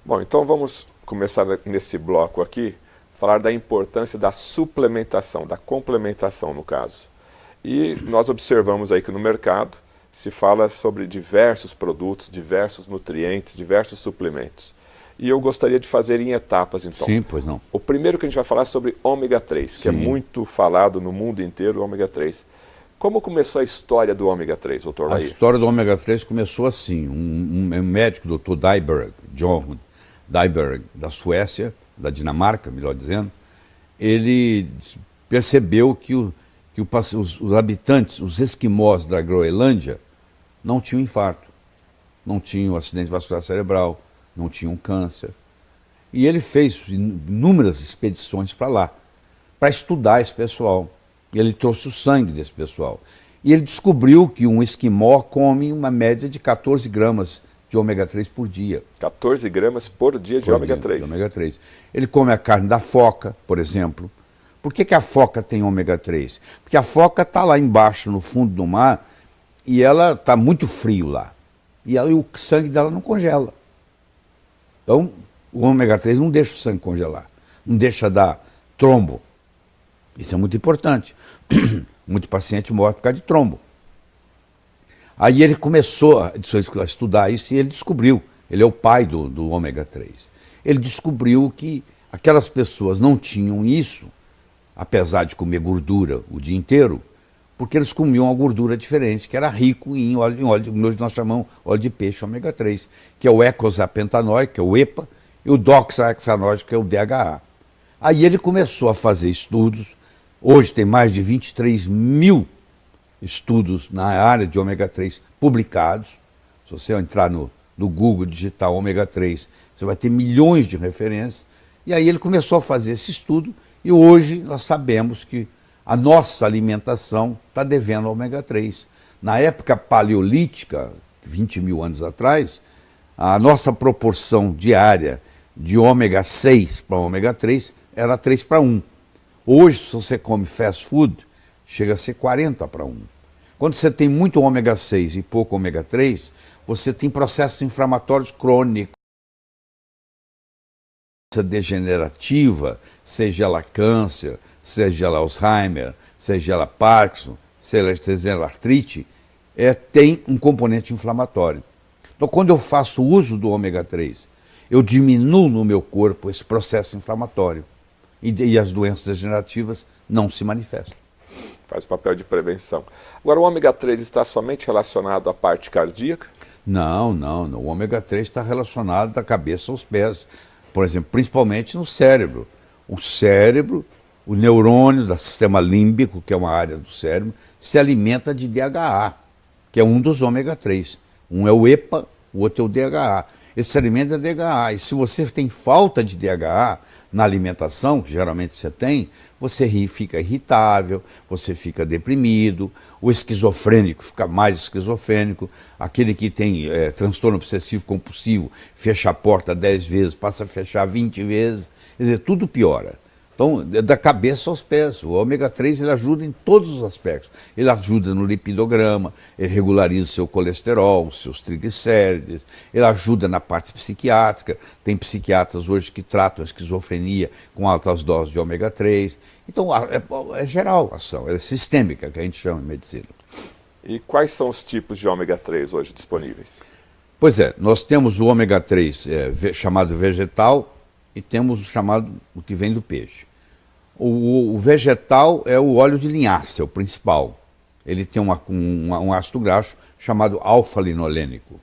Bom, então vamos começar nesse bloco aqui, falar da importância da suplementação, da complementação no caso. E nós observamos aí que no mercado se fala sobre diversos produtos, diversos nutrientes, diversos suplementos. E eu gostaria de fazer em etapas, então. Sim, pois não. O primeiro que a gente vai falar é sobre ômega 3, que é Sim. muito falado no mundo inteiro, o ômega 3. Como começou a história do ômega 3, doutor A Laí? história do ômega 3 começou assim. Um médico, Dr. Dyberg, John Dyberg, da Suécia, da Dinamarca, melhor dizendo, ele percebeu que, os habitantes, os esquimós da Groenlândia, não tinham infarto, não tinham acidente vascular cerebral, não tinham câncer. E ele fez inúmeras expedições para lá, para estudar esse pessoal. E ele trouxe o sangue desse pessoal. E ele descobriu que um esquimó come uma média de 14 gramas de ômega 3 por dia. 14 gramas por dia de ômega 3. De ômega 3. Ele come a carne da foca, por exemplo. Por que a foca tem ômega 3? Porque a foca está lá embaixo, no fundo do mar, e ela está muito frio lá. E o sangue dela não congela. Então, o ômega 3 não deixa o sangue congelar. Não deixa dar trombo. Isso é muito importante. Muito paciente morre por causa de trombo. Aí ele começou a estudar isso e ele descobriu, ele é o pai do ômega 3. Ele descobriu que aquelas pessoas não tinham isso, apesar de comer gordura o dia inteiro, porque eles comiam uma gordura diferente, que era rico em óleo, nós chamamos óleo de peixe ômega 3, que é o eicosapentaenoico, que é o EPA, e o doxahexanoico, que é o DHA. Aí ele começou a fazer estudos. Hoje tem mais de 23 mil estudos na área de ômega 3 publicados. Se você entrar no Google, digitar ômega 3, você vai ter milhões de referências. E aí ele começou a fazer esse estudo e hoje nós sabemos que a nossa alimentação está devendo ômega 3. Na época paleolítica, 20 mil anos atrás, a nossa proporção diária de ômega 6 para ômega 3 era 3 para 1. Hoje, se você come fast food, chega a ser 40 para 1. Quando você tem muito ômega 6 e pouco ômega 3, você tem processos inflamatórios crônicos. Essa degenerativa, seja ela câncer, seja ela Alzheimer, seja ela Parkinson, seja ela artrite, tem um componente inflamatório. Então, quando eu faço uso do ômega 3, eu diminuo no meu corpo esse processo inflamatório. E as doenças degenerativas não se manifestam. Faz o papel de prevenção. Agora, o ômega 3 está somente relacionado à parte cardíaca? Não. O ômega 3 está relacionado da cabeça aos pés. Por exemplo, principalmente no cérebro. O cérebro, o neurônio do sistema límbico, que é uma área do cérebro, se alimenta de DHA, que é um dos ômega 3. Um é o EPA, o outro é o DHA. Esse alimento é DHA. E se você tem falta de DHA na alimentação, que geralmente você tem, você fica irritável, você fica deprimido, o esquizofrênico fica mais esquizofrênico, aquele que tem transtorno obsessivo compulsivo, fecha a porta 10 vezes, passa a fechar 20 vezes, quer dizer, tudo piora. Então, da cabeça aos pés, o ômega 3 ele ajuda em todos os aspectos. Ele ajuda no lipidograma, ele regulariza o seu colesterol, os seus triglicérides, ele ajuda na parte psiquiátrica. Tem psiquiatras hoje que tratam a esquizofrenia com altas doses de ômega 3. Então, é geral a ação, é sistêmica, que a gente chama em medicina. E quais são os tipos de ômega 3 hoje disponíveis? Pois é, nós temos o ômega 3 chamado vegetal, e temos o que vem do peixe. O vegetal é o óleo de linhaça, é o principal. Ele tem um ácido graxo chamado alfa-linolênico.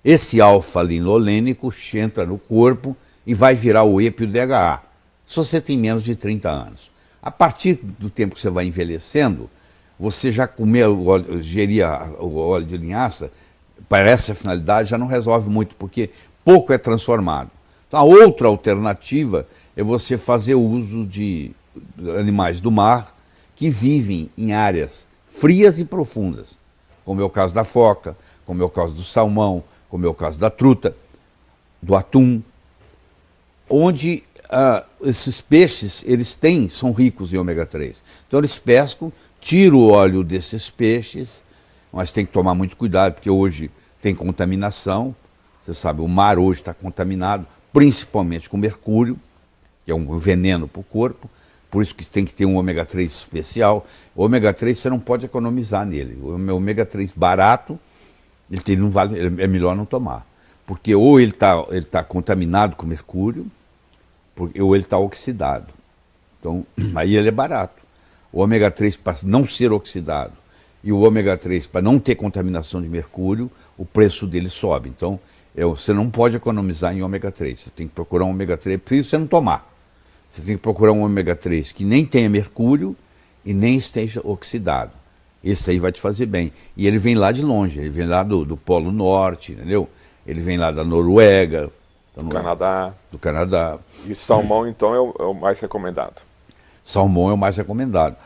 Esse alfa-linolênico entra no corpo e vai virar o EPA e o DHA, se você tem menos de 30 anos. A partir do tempo que você vai envelhecendo, você já geria o óleo de linhaça, para essa finalidade já não resolve muito, porque pouco é transformado. Então, a outra alternativa é você fazer uso de animais do mar que vivem em áreas frias e profundas, como é o caso da foca, como é o caso do salmão, como é o caso da truta, do atum, onde esses peixes são ricos em ômega 3. Então eles pescam, tiram o óleo desses peixes, mas tem que tomar muito cuidado, porque hoje tem contaminação, você sabe, o mar hoje está contaminado, principalmente com mercúrio, que é um veneno para o corpo, por isso que tem que ter um ômega 3 especial. O ômega 3 você não pode economizar nele. O ômega 3 barato, ele não vale, é melhor não tomar. Porque ou ele tá contaminado com mercúrio, ou ele está oxidado. Então, aí ele é barato. O ômega 3 para não ser oxidado e o ômega 3 para não ter contaminação de mercúrio, o preço dele sobe. Então, você não pode economizar em ômega 3. Você tem que procurar um ômega 3, por isso você não tomar. Você tem que procurar um ômega 3 que nem tenha mercúrio e nem esteja oxidado. Esse aí vai te fazer bem. E ele vem lá de longe, ele vem lá do Polo Norte, entendeu? Ele vem lá da Noruega. Do Canadá. E salmão, então, é o mais recomendado? Salmão é o mais recomendado.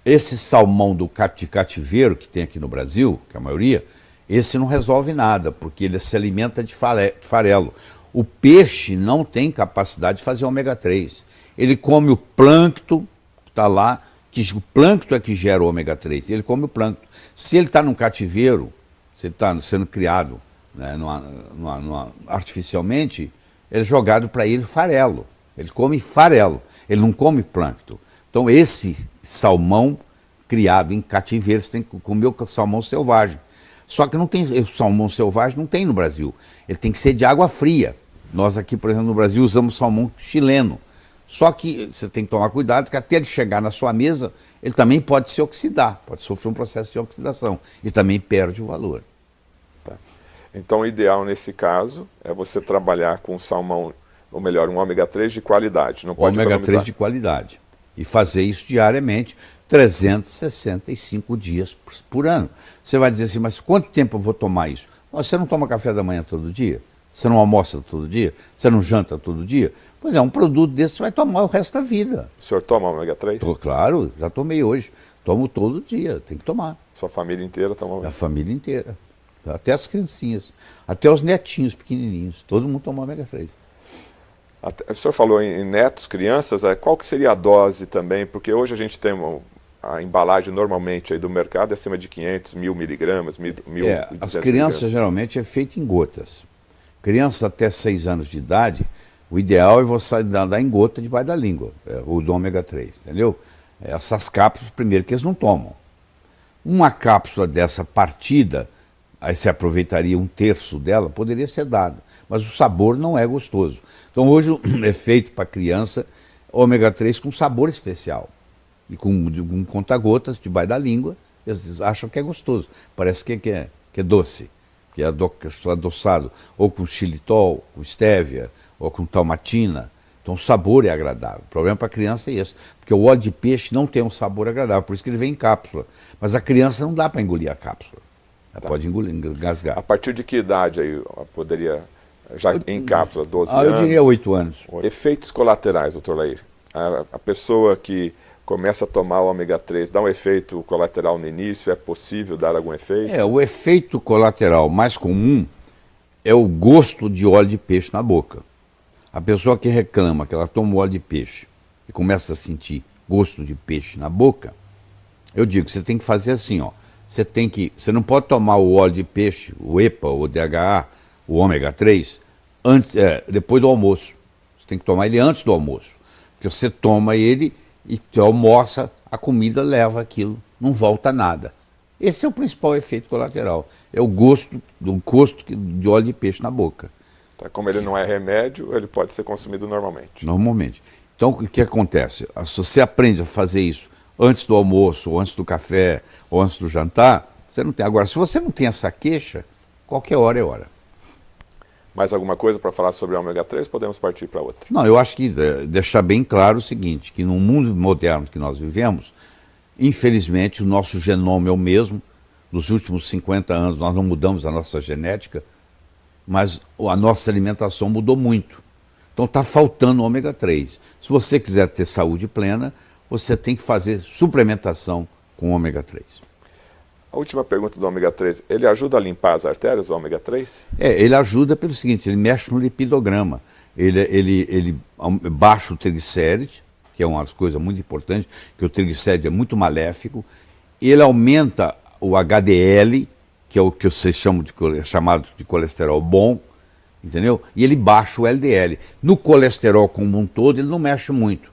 Esse salmão de cativeiro que tem aqui no Brasil, que é a maioria, esse não resolve nada, porque ele se alimenta de farelo. O peixe não tem capacidade de fazer ômega 3. Ele come o plâncton que está lá, que o plâncton é que gera o ômega 3. Ele come o plâncton. Se ele está num cativeiro, se ele está sendo criado, né, artificialmente, ele é jogado para ele farelo. Ele come farelo, ele não come plâncton. Então esse salmão criado em cativeiro, você tem que comer o salmão selvagem. Só que não tem, o salmão selvagem não tem no Brasil. Ele tem que ser de água fria. Nós aqui, por exemplo, no Brasil usamos salmão chileno. Só que você tem que tomar cuidado, que até ele chegar na sua mesa, ele também pode se oxidar, pode sofrer um processo de oxidação e também perde o valor. Tá. Então o ideal nesse caso é você trabalhar com salmão, ou melhor, um ômega 3 de qualidade. Não pode ômega 3 de qualidade. E fazer isso diariamente, 365 dias por ano. Você vai dizer assim, mas quanto tempo eu vou tomar isso? Você não toma café da manhã todo dia? Você não almoça todo dia? Você não janta todo dia? Pois é, um produto desse você vai tomar o resto da vida. O senhor toma ômega 3? Claro, já tomei hoje. Tomo todo dia, tem que tomar. Sua família inteira toma? A família inteira. Até as criancinhas, até os netinhos pequenininhos. Todo mundo toma ômega 3. O senhor falou em netos, crianças, qual que seria a dose também? Porque hoje a gente tem a embalagem normalmente aí do mercado é acima de 500, 1000 miligramas, 1000 as crianças geralmente é feito em gotas. Crianças até 6 anos de idade, o ideal é você dar em gota debaixo da língua, o do ômega 3, entendeu? Essas cápsulas, primeiro, que eles não tomam. Uma cápsula dessa partida, aí você aproveitaria 1/3 dela, poderia ser dado, mas o sabor não é gostoso. Então hoje é feito para criança ômega 3 com sabor especial. E com conta-gotas debaixo da língua, eles acham que é gostoso. Parece que é doce, que é adoçado, ou com xilitol, com estévia, ou com talmatina. Então o sabor é agradável. O problema para a criança é esse, porque o óleo de peixe não tem um sabor agradável, por isso que ele vem em cápsula. Mas a criança não dá para engolir a cápsula. Ela pode engasgar. A partir de que idade aí poderia, já em cápsula, 12 anos? Eu diria 8 anos. Efeitos colaterais, doutor Lair. A pessoa que começa a tomar o ômega 3, dá um efeito colateral no início, é possível dar algum efeito? O efeito colateral mais comum é o gosto de óleo de peixe na boca. A pessoa que reclama que ela toma óleo de peixe e começa a sentir gosto de peixe na boca, eu digo que você tem que fazer assim, ó. Você não pode tomar o óleo de peixe, o EPA, o DHA, o ômega 3, depois do almoço. Você tem que tomar ele antes do almoço. Porque você toma ele e almoça, a comida leva aquilo, não volta nada. Esse é o principal efeito colateral. É o gosto de óleo de peixe na boca. Tá, como ele não é remédio, ele pode ser consumido normalmente. Normalmente. Então, o que acontece? Se você aprende a fazer isso antes do almoço, ou antes do café, ou antes do jantar, você não tem. Agora, se você não tem essa queixa, qualquer hora é hora. Mais alguma coisa para falar sobre o ômega 3? Podemos partir para outra. Não, eu acho que deixar bem claro o seguinte, que no mundo moderno que nós vivemos, infelizmente o nosso genoma é o mesmo. Nos últimos 50 anos nós não mudamos a nossa genética, mas a nossa alimentação mudou muito. Então está faltando ômega 3. Se você quiser ter saúde plena, você tem que fazer suplementação com ômega 3. A última pergunta do ômega 3, ele ajuda a limpar as artérias, o ômega 3? Ele ajuda pelo seguinte, ele mexe no lipidograma, ele baixa o triglicérides, que é uma das coisas muito importantes, que o triglicérides é muito maléfico, ele aumenta o HDL, que é o que vocês chamam chamado de colesterol bom, entendeu? E ele baixa o LDL. No colesterol como um todo, ele não mexe muito,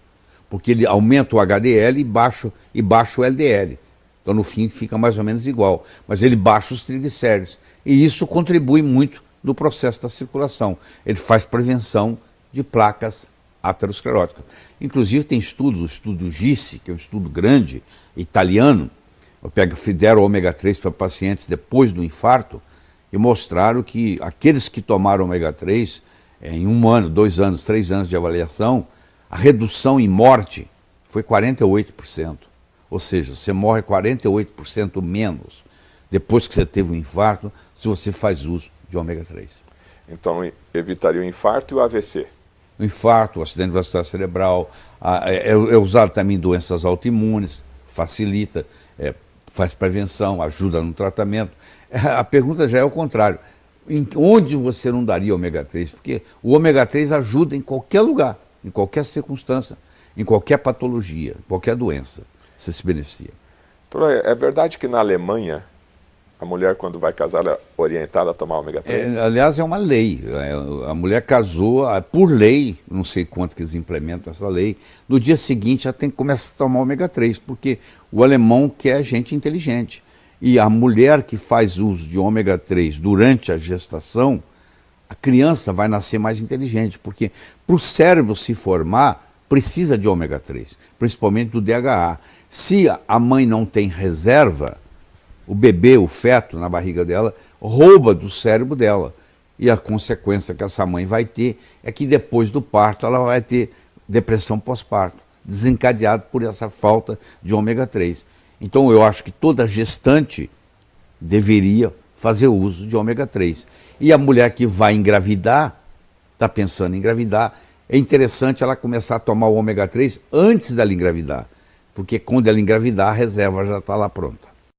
porque ele aumenta o HDL e baixa o LDL. Então, no fim, fica mais ou menos igual. Mas ele baixa os triglicéridos. E isso contribui muito no processo da circulação. Ele faz prevenção de placas ateroscleróticas. Inclusive, tem estudos, o estudo GISSE, que é um estudo grande, italiano, fizeram ômega 3 para pacientes depois do infarto, e mostraram que aqueles que tomaram ômega 3, em 1 ano, 2 anos, 3 anos de avaliação, a redução em morte foi 48%. Ou seja, você morre 48% menos depois que você teve um infarto, se você faz uso de ômega 3. Então, evitaria o infarto e o AVC? O infarto, o acidente vascular cerebral, é usado também em doenças autoimunes, facilita, faz prevenção, ajuda no tratamento. A pergunta já é o contrário. Onde você não daria ômega 3? Porque o ômega 3 ajuda em qualquer lugar, em qualquer circunstância, em qualquer patologia, qualquer doença. Você se beneficia. Doutor, é verdade que na Alemanha a mulher, quando vai casar, é orientada a tomar ômega 3? Aliás, é uma lei. A mulher casou, por lei, não sei quanto que eles implementam essa lei, no dia seguinte ela tem que começar a tomar ômega 3, porque o alemão quer gente inteligente. E a mulher que faz uso de ômega 3 durante a gestação, a criança vai nascer mais inteligente, porque para o cérebro se formar, precisa de ômega 3, principalmente do DHA. Se a mãe não tem reserva, o bebê, o feto na barriga dela, rouba do cérebro dela. E a consequência que essa mãe vai ter é que depois do parto ela vai ter depressão pós-parto, desencadeado por essa falta de ômega 3. Então eu acho que toda gestante deveria fazer uso de ômega 3. E a mulher que vai engravidar, está pensando em engravidar, é interessante ela começar a tomar o ômega 3 antes dela engravidar. Porque quando ela engravidar, a reserva já está lá pronta.